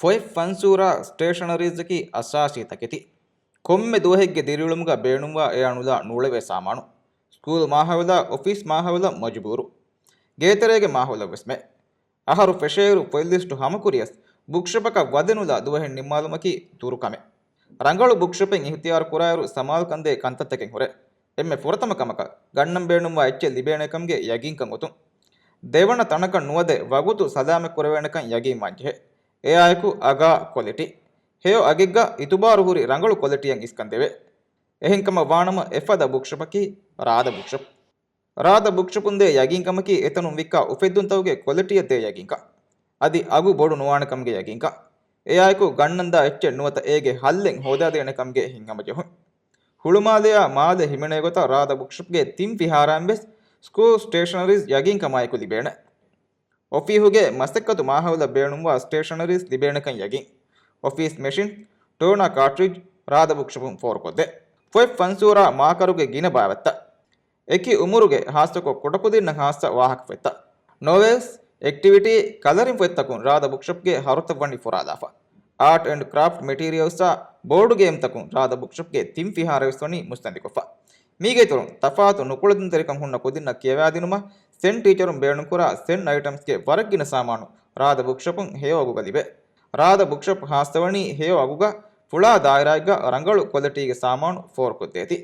ಫೊಯ್ ಫನ್ಸೂರ ಸ್ಟೇಷನರೀಸ್ಗೆ ಅಸಾಸಿ ತಕಿತಿ ಕೊಮ್ಮೆ ದೋಹೆಗ್ಗೆ ದಿರಿಳುಮುಗ ಬೇಣುವ A ಅಣುದ ನೂಳೆವೆ ಸಾಮಾನು school ಮಾಹವದ office ಮಾಹವದ ಮಜಬೂರು ಗೇತರೆಗೆ ಮಾಹವದ ವಿಸ್ಮೆ ಅಹರು ಫೆಶೇರು ಫೊಯ್ಲಿಸ್ಟು ಹಮಕುರಿಯಸ್ ಬುಕ್ಷಪಕ ವದೆನುದ ದುವಹೆನ್ ನಿಮ್ಮಾಲುಮಕಿ ತುರುಕಮೆ ರಂಗಳು ಬುಕ್ಷಪೆನ್ ಇಹ್ತಿಯಾರು ಕುರಾಯರು ಸಮಾಲ್ ಕಂದೆ ಕಂತತ್ತಕೆನ್ ಹೊರೆ ಎಮ್ಮೆ ಫುರತಮ ಕಮಕ ಗಣ್ಣಂ ಬೇಣುವ ಎಚ್ಚೆ ಲಿಬೇಣೆಕಂಗೆ ಯಗಿಂಕಂ ಉತು ದೇವಣ ತನಕ ನುವದೆ ವಗುತು ಸದಾಮೆ ಕುರವೇಣಕಂ ಯಗಿ ಮಂಜೆ ಎ ಆಯಕು ಅಗಾ ಕ್ವಾಲಿಟಿ ಹೇಯೋ ಅಗಿಗ್ಗ ಇತುಬಾರು ಹುರಿ ರಂಗಳು ಕ್ವಾಲಿಟಿಯಂ ಇಸ್ಕಂದೆವೆ ಎಹಿಂಕಮ ವಾಣಮ ಎಫದ ಬುಕ್ಷಪಕಿ ರಾದ ಬುಕ್ಷಪುಂದೆ ಯಗಿಂಕಮಕಿ ಎತನು ವಿಕ್ಕ ಉಫೆದ್ದುಂತವುಗೆ ಕ್ವಾಲಿಟಿಯದ್ದೇ ಯಗಿಂಕ ಅದಿ ಅಗು ಬೋಡು ನುವಾಣಕಂಗೆ ಯಗಿಂಕ ಎ ಆಯಕು ಗಣ್ಣಂದ ಎಚ್ಚೆ ನುವತ ಏಗೆ ಹಲ್ಲೆಂ ಹೋದಾದೇಣಕಂಗೆ ಹಿಂಗಮಜೆಹು ಹುಳುಮಾಲೆಯ ಮಾದೆ ಹಿಮಣೆ ಗೊತ್ತ ರಾದ ಬುಕ್ಷಪ್ಗೆ ತಿಂ ವಿಹಾರಾಂಬೆಸ್ ಸ್ಕೂಲ್ ಸ್ಟೇಷನರೀಸ್ ಯಗಿಂಕಮಾಯಕು ಲಿಬೇಣೆ ಒಫೀಹುಗೆ ಮಸ್ತೆಕ್ಕತು ಮಾಹವಲ ಬೇಣುವ ಸ್ಟೇಷನರೀಸ್ ಲಿಬೇಣಕಂ ಯಗಿಂ ಆಫೀಸ್ ಮೆಷಿನ್ ಟೋನಾ ಕಾರ್ಟ್ರಿಜ್ ರಾದ ಬುಕ್ಷಪುಂ ಫೋರ್ಕೊದ್ದೆ ಫೊಯ್ ಫನ್ಸೂರ ಮಾಕರುಗೆ ಗಿನ ಬಾವೆತ್ತ ಎಕಿ ಉಮುರುಗೆ ಹಾಸ್ತಕೊ ಕೊಟಕುದಿನ್ನ ಹಾಸ್ತ ವಾಹಕ ಫೆತ್ತ ನೋವೆಲ್ಸ್ ಆಕ್ಟಿವಿಟಿ ಕಲರಿಂಗ್ ಫೆತ್ತಕುಂ ರಾದ ಬುಕ್ಷಪ್ಗೆ ಹರುತವಣ್ಣಿ ಫುರಾದಾಫ art and craft materials board game ತಕುಂ ರಾದ ಬುಕ್ಷಪ್ಗೆ ತಿಂ ಫಿಹಾರವಿಸ್ವನಿ ಮುಸ್ತಂದಿಕೊಫ ಮೀಗೆ ತರುಂ ತಫಾತು ನುಕುಳದಿನ ತೆರಿಕಂ ಹುಣ್ಣ ಕುದಿನ್ನ ಕೇವ್ಯಾದಿನುಮ ಸೆನ್ ಟೀಚರುಂ ಬೇಣುಕುರ ಸೆನ್ ಐಟಮ್ಸ್ಗೆ ವರಗ್ಗಿನ ಸಾಮಾನು ರಾದ ಬುಕ್ಷಪುಂ ಹೇಯೋ ಅಗುಗಲಿವೆ ರಾದ ಬುಕ್ಷಪ್ ಹಾಸ್ತವಣಿ ಹೇಯೋ ಅಗುಗ ಫುಳಾ ದಾಯರಾಯ್ಗ ರಂಗಳು ಕ್ವಾಲಿಟಿಗೆ ಸಾಮಾನು ಫೋರ್ ಕೊದ್ದೇತಿ